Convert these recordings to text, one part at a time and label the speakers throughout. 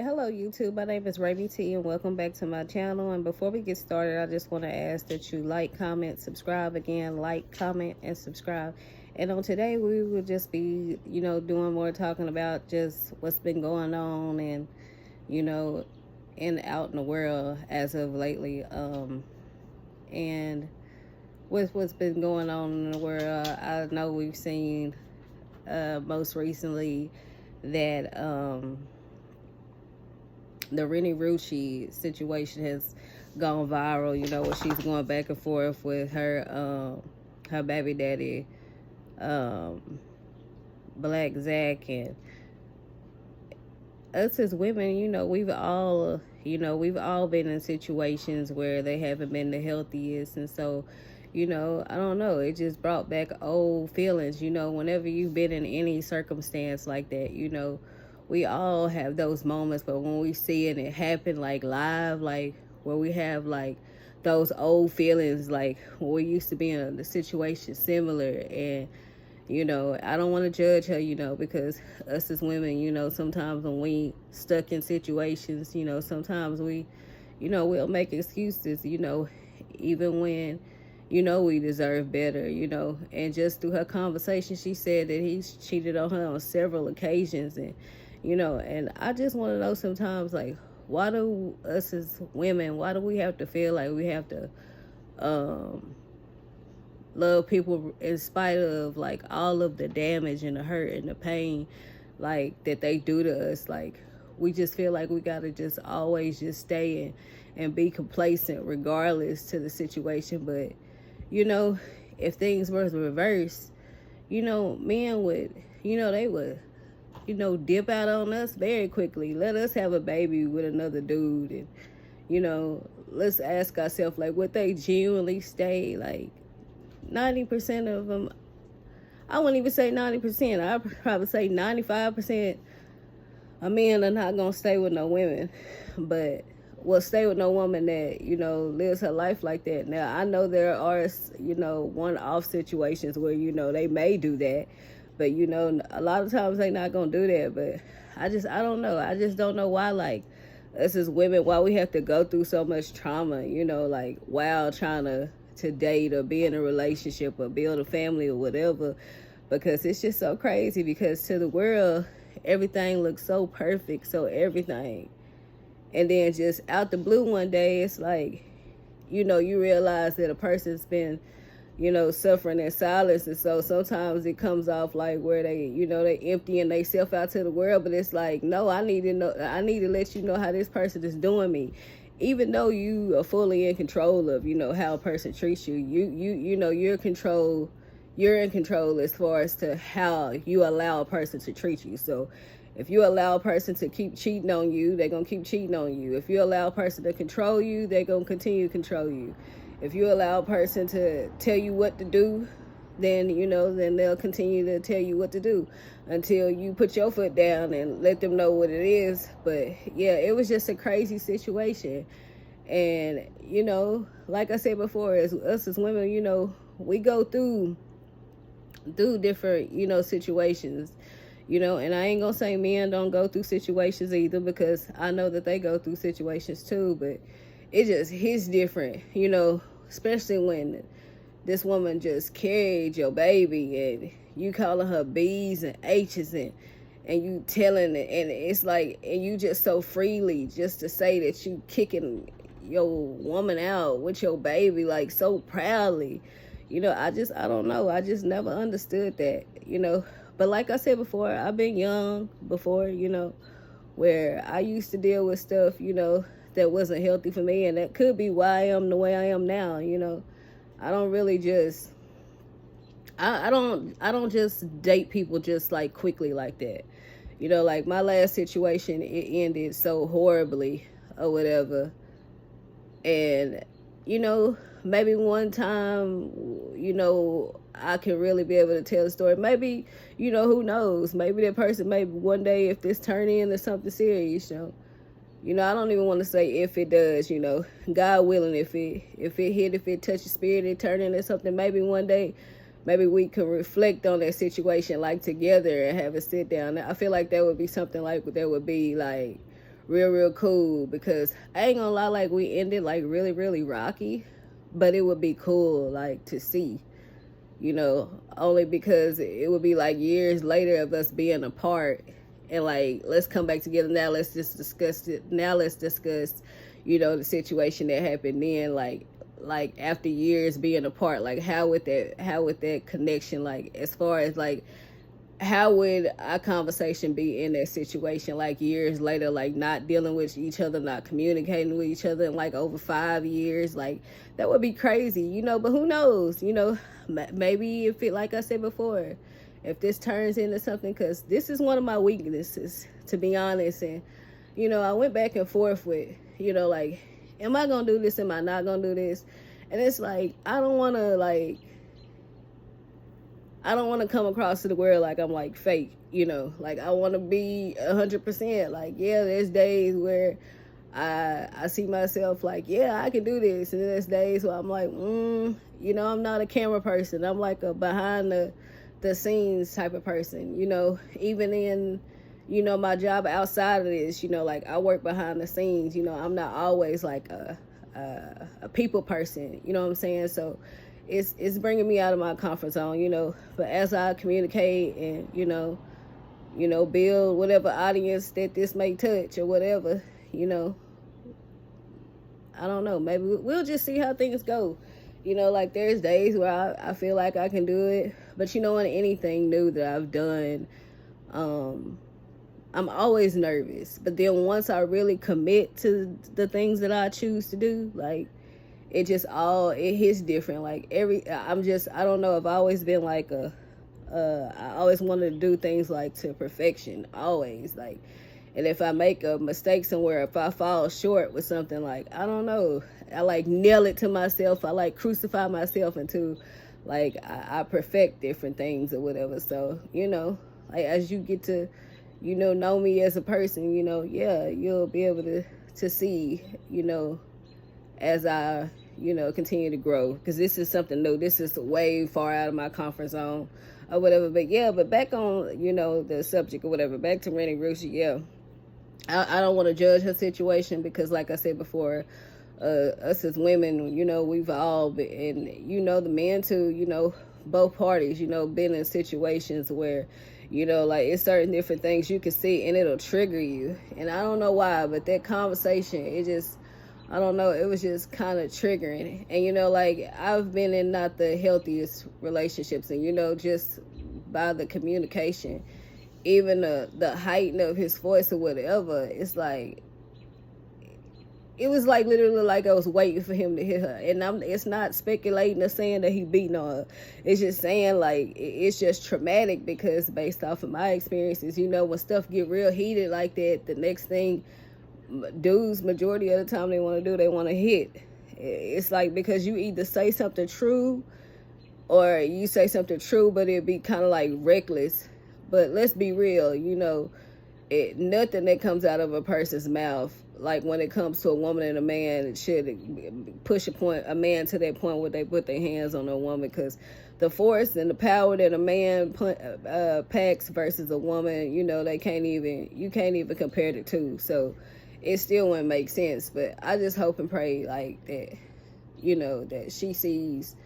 Speaker 1: Hello YouTube, my name is Raby T and welcome back to my channel. And before we get started, I just want to ask that you like, comment, subscribe. Again, like, comment, and subscribe. And on today we will just be, doing more talking about just what's been going on and, you know, out in the world as of lately. And with what's been going on in the world, I know we've seen most recently that the Rennie Rucci situation has gone viral, where she's going back and forth with her baby daddy, Black Zach. And us as women, we've all been in situations where they haven't been the healthiest. And so, I don't know, it just brought back old feelings. Whenever you've been in any circumstance like that, we all have those moments, but when we see it happen like live, like where we have like those old feelings, like when we used to be in a situation similar. And I don't want to judge her, because us as women, sometimes when we stuck in situations, sometimes we'll make excuses, even when we deserve better. And just through her conversation, she said that he's cheated on her on several occasions. And I just want to know sometimes, like, why do us as women, why do we have to feel like we have to love people in spite of, like, all of the damage and the hurt and the pain, like, that they do to us? Like, we just feel like we got to just always just stay and be complacent regardless to the situation. But, if things were reversed, men would, they would dip out on us very quickly. Let us have a baby with another dude. And, let's ask ourselves, like, would they genuinely stay? Like, 90% of them, I wouldn't even say 90%. I'd probably say 95% of men are not going to stay with no women. But will stay with no woman that, lives her life like that. Now, I know there are, one-off situations where, they may do that. But, a lot of times they not going to do that. But I don't know. I just don't know why, like, us as women, why we have to go through so much trauma, like, while trying to date or be in a relationship or build a family or whatever. Because it's just so crazy, because to the world, everything looks so perfect, so everything. And then just out the blue one day, it's like, you realize that a person's been suffering in silence. And so sometimes it comes off like where they, they emptying themselves out to the world. But it's like, no, I need to let you know how this person is doing me. Even though you are fully in control of, how a person treats you, you're in control as far as to how you allow a person to treat you. So if you allow a person to keep cheating on you, they're going to keep cheating on you. If you allow a person to control you, they're going to continue to control you. If you allow a person to tell you what to do, then, then they'll continue to tell you what to do until you put your foot down and let them know what it is. But yeah, it was just a crazy situation. And, like I said before, as us as women, we go through different, situations, and I ain't gonna say men don't go through situations either, because I know that they go through situations too. But it just hits different, especially when this woman just carried your baby and you calling her B's and H's and you telling it, and it's like, and you just so freely just to say that you kicking your woman out with your baby, like, so proudly. I don't know. I just never understood that, But like I said before, I've been young before, where I used to deal with stuff, that wasn't healthy for me. And that could be why I am the way I am now. I don't really just, I don't just date people just like quickly like that. Like my last situation, it ended so horribly or whatever. And, maybe one time, I can really be able to tell the story. Maybe, who knows? Maybe that person, maybe one day, if this turn into something serious, I don't even want to say if it does, God willing, if it touch your spirit, it turn into something, maybe one day, maybe we could reflect on that situation, like, together, and have a sit down. I feel like that would be something like that would be like real cool, because I ain't gonna lie, like we ended like really rocky, but it would be cool like to see, you know, only because it would be like years later of us being apart, and like, let's come back together now, let's just discuss it now, let's discuss, you know, the situation that happened then, like after years being apart, like how would that connection, like as far as like how would our conversation be in that situation, like years later, like not dealing with each other, not communicating with each other in like over 5 years, like that would be crazy, you know. But who knows, you know, maybe if it, like I said before, if this turns into something, because this is one of my weaknesses, to be honest. And you know, I went back and forth with, you know, like, am I gonna do this, am I not gonna do this? And it's like, I don't want to come across to the world like I'm like fake, you know. Like I want to be 100%. Like, yeah, there's days where I see myself like, yeah, I can do this, and then there's days where I'm like, you know, I'm not a camera person. I'm like a behind the scenes type of person, you know. Even in, you know, my job outside of this, you know, like I work behind the scenes. You know, I'm not always like a people person. You know what I'm saying? So it's bringing me out of my comfort zone, you know. But as I communicate and you know, build whatever audience that this may touch or whatever, you know, I don't know. Maybe we'll just see how things go. You know, like there's days where I feel like I can do it, but you know, in anything new that I've done, I'm always nervous. But then once I really commit to the things that I choose to do, like it hits different. Like I don't know, I've always been like I always wanted to do things like to perfection, always, like. And if I make a mistake somewhere, if I fall short with something, like, I don't know, I like nail it to myself. I like crucify myself into like I perfect different things or whatever. So, you know, like as you get to, you know me as a person, you know, yeah, you'll be able to see, you know, as I, you know, continue to grow. Because this is something new. This is way far out of my comfort zone or whatever. But yeah, but back on, you know, the subject or whatever, back to Rennie Rucci, yeah. I don't want to judge her situation because, like I said before, us as women, you know, we've all been, and you know, the men too, you know, both parties, you know, been in situations where, you know, like it's certain different things you can see and it'll trigger you. And I don't know why, but that conversation, it just, I don't know, it was just kind of triggering. And, you know, like I've been in not the healthiest relationships, and, you know, just by the communication, even the height of his voice or whatever, it's like, it was like literally like I was waiting for him to hit her. And it's not speculating or saying that he beating on her. It's just saying like it's just traumatic, because based off of my experiences, you know, when stuff get real heated like that, the next thing dudes majority of the time they want to do, they want to hit. It's like, because you either say something true or you say something true, but it'd be kind of like reckless. But let's be real, you know, nothing that comes out of a person's mouth, like when it comes to a woman and a man, it should push a man to that point where they put their hands on a woman, because the force and the power that a man packs versus a woman, you know, you can't even compare the two. So it still wouldn't make sense. But I just hope and pray like that, you know, that she sees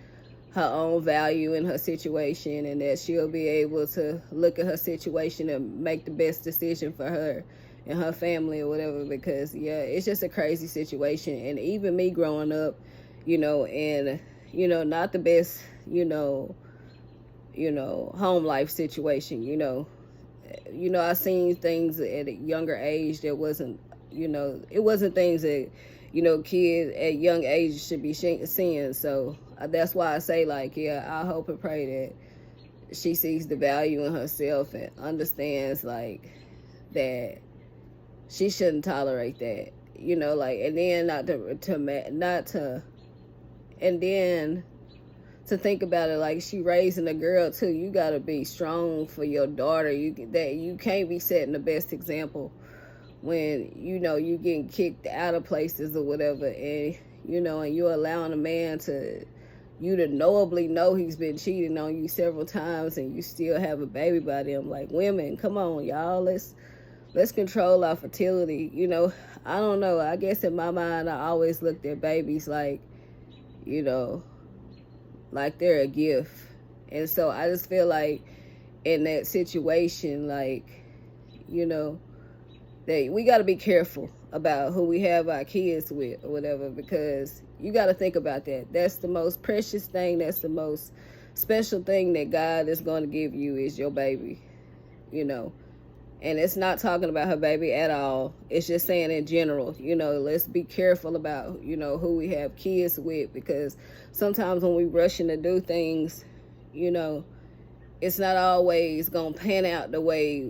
Speaker 1: her own value in her situation, and that she'll be able to look at her situation and make the best decision for her and her family or whatever. Because yeah, it's just a crazy situation. And even me growing up, you know, and you know, not the best, you know, home life situation, you know, I seen things at a younger age that wasn't, you know, it wasn't things that, you know, kids at young age should be seeing. So that's why I say, like, yeah, I hope and pray that she sees the value in herself and understands, like, that she shouldn't tolerate that, you know, like, and then and then to think about it, like, she raising a girl too. You gotta be strong for your daughter. You can't be setting the best example when, you know, you getting kicked out of places or whatever, and, you know, and you're allowing a man to knowably know he's been cheating on you several times, and you still have a baby by them. Like, women, come on, y'all, let's control our fertility. You know, I don't know. I guess in my mind, I always looked at babies like, you know, like they're a gift. And so I just feel like in that situation, like, you know, that we got to be careful about who we have our kids with or whatever, because you got to think about that. That's the most precious thing. That's the most special thing that God is going to give you is your baby, you know. And it's not talking about her baby at all. It's just saying in general, you know, let's be careful about, you know, who we have kids with, because sometimes when we rushing to do things, you know, it's not always going to pan out the way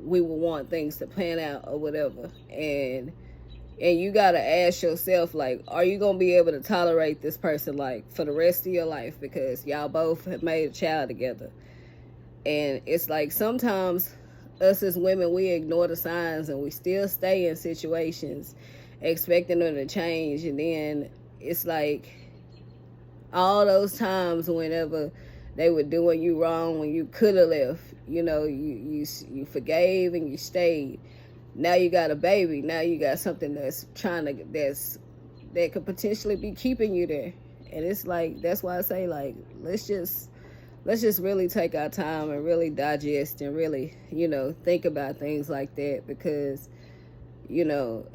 Speaker 1: we would want things to pan out or whatever. And you got to ask yourself, like, are you going to be able to tolerate this person, like, for the rest of your life? Because y'all both have made a child together. And it's like sometimes us as women, we ignore the signs and we still stay in situations expecting them to change. And then it's like all those times whenever they were doing you wrong, when you could have left, you know, you forgave and you stayed. Now you got a baby. Now you got something that could potentially be keeping you there. And it's like, that's why I say, like, let's just really take our time and really digest and really, you know, think about things like that, because, you know,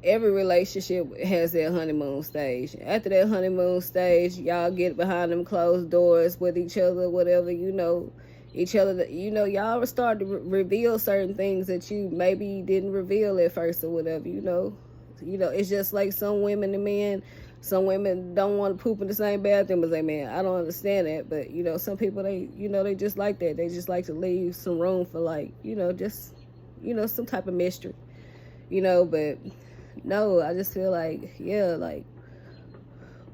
Speaker 1: every relationship has their honeymoon stage. After that honeymoon stage, y'all get behind them closed doors with each other, whatever, you know, each other, you know, y'all start to reveal certain things that you maybe didn't reveal at first or whatever, you know. It's just like some women and men. Some women don't want to poop in the same bathroom as their man. I don't understand that, but, you know, some people, they just like that. They just like to leave some room for, like, you know, just, you know, some type of mystery, you know. But no, I just feel like, yeah, like,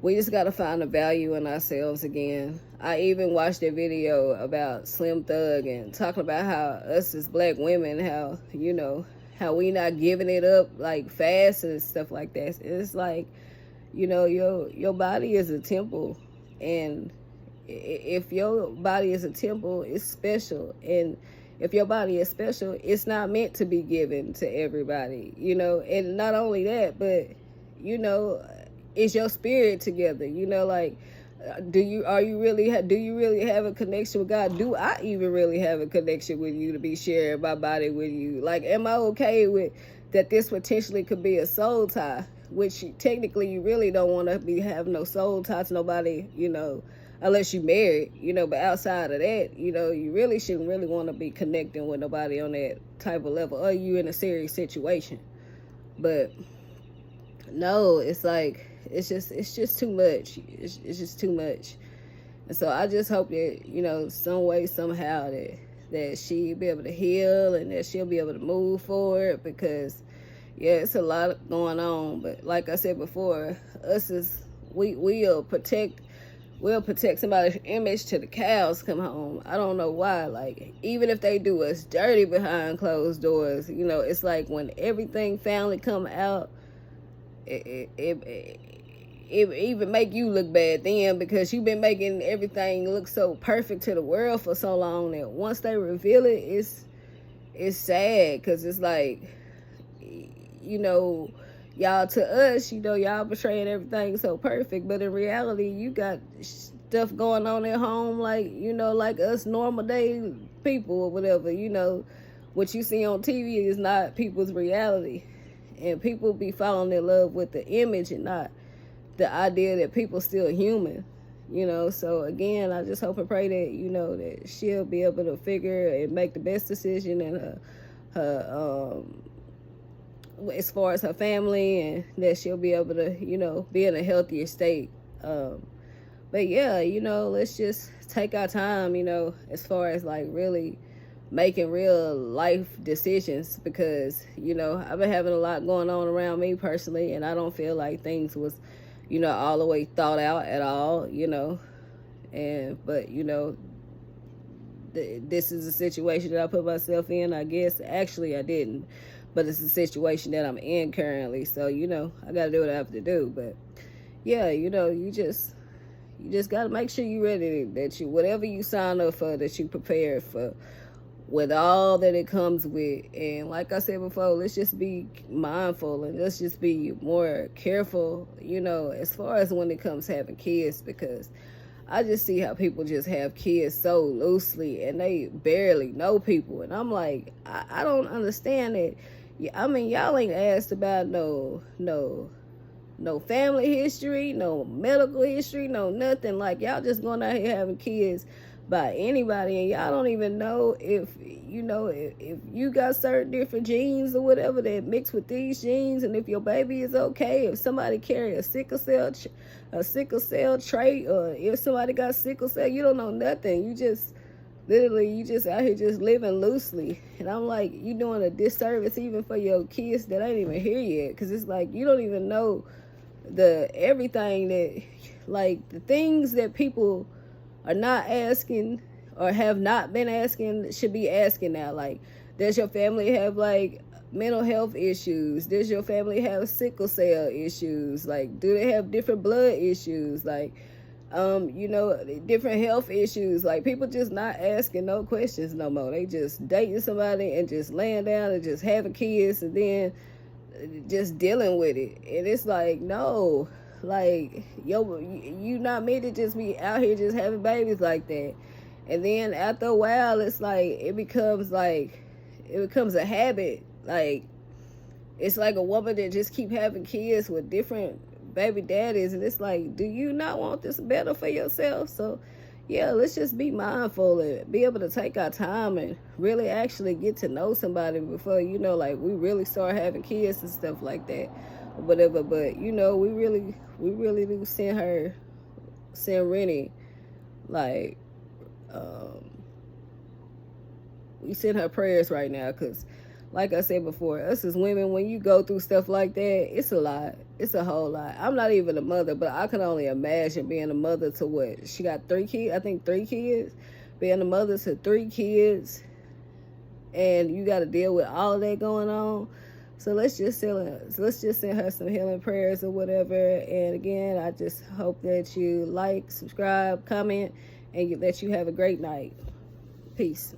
Speaker 1: we just got to find the value in ourselves again. I even watched a video about Slim Thug and talking about how us as black women, how, you know, how we not giving it up, like, fast and stuff like that. It's like, you know, your body is a temple, and if your body is a temple, it's special. And if your body is special, it's not meant to be given to everybody, you know. And not only that, but, you know, is your spirit together, you know, like, do you really have a connection with God? Do I even really have a connection with you to be sharing my body with you? Like, am I okay with that this potentially could be a soul tie, which technically you really don't want to be having no soul tie to nobody, you know, unless you married, you know. But outside of that, you know, you really shouldn't really want to be connecting with nobody on that type of level, or you in a serious situation. But no, it's like, it's just too much. It's just too much. And so I just hope that, you know, some way, somehow, that she'll be able to heal and that she'll be able to move forward, because, yeah, it's a lot going on. But like I said before, we'll protect somebody's image till the cows come home. I don't know why. Like, even if they do us dirty behind closed doors, you know, it's like when everything finally come out, it even make you look bad then, because you've been making everything look so perfect to the world for so long that once they reveal it, it's sad, because it's like, you know, y'all, to us, you know, y'all portraying everything so perfect, but in reality, you got stuff going on at home, like, you know, like us normal day people or whatever. You know, what you see on TV is not people's reality, and people be falling in love with the image and not the idea that people still human, you know. So again, I just hope and pray that, you know, that she'll be able to figure and make the best decision in her as far as her family, and that she'll be able to, you know, be in a healthier state. But yeah, you know, let's just take our time, you know, as far as like really making real life decisions, because, you know, I've been having a lot going on around me personally, and I don't feel like things was, you know, all the way thought out at all, you know. But, you know, this is a situation that I put myself in, I guess. Actually, I didn't, but it's a situation that I'm in currently. So, you know, I got to do what I have to do. But yeah, you know, you just got to make sure you're ready, that you, whatever you sign up for, that you prepared for with all that it comes with. And like I said before, let's just be mindful and let's just be more careful, you know, as far as when it comes to having kids, because I just see how people just have kids so loosely and they barely know people. And I'm like, I don't understand it. I mean, y'all ain't asked about no family history, no medical history, no nothing. Like, y'all just going out here having kids by anybody, and y'all don't even know if if you got certain different genes or whatever that mix with these genes, and if your baby is okay, if somebody carry a sickle cell trait, or if somebody got sickle cell. You don't know nothing. You just literally, you just out here just living loosely. And I'm like, you doing a disservice even for your kids that ain't even here yet, because it's like you don't even know everything that, like, the things that people are not asking or have not been asking should be asking now. Like, does your family have like mental health issues? Does your family have sickle cell issues? Like, do they have different blood issues? Like, different health issues. Like, people just not asking no questions no more. They just dating somebody and just laying down and just having kids and then just dealing with it. And it's like, no, like, you not meant to just be out here just having babies like that. And then after a while, it's like it becomes a habit. Like, it's like a woman that just keep having kids with different baby daddies, and it's like, do you not want this better for yourself? So yeah, let's just be mindful and be able to take our time and really actually get to know somebody before, like, we really start having kids and stuff like that or whatever. But we really do send Rennie, like, we send her prayers right now, because like I said before, us as women, when you go through stuff like that, it's a lot. It's a whole lot. I'm not even a mother, but I can only imagine being a mother to what? She got 3 kids? I think 3 kids. Being a mother to 3 kids, and you got to deal with all of that going on. So let's just send her some healing prayers or whatever. And again, I just hope that you like, subscribe, comment, and that you have a great night. Peace.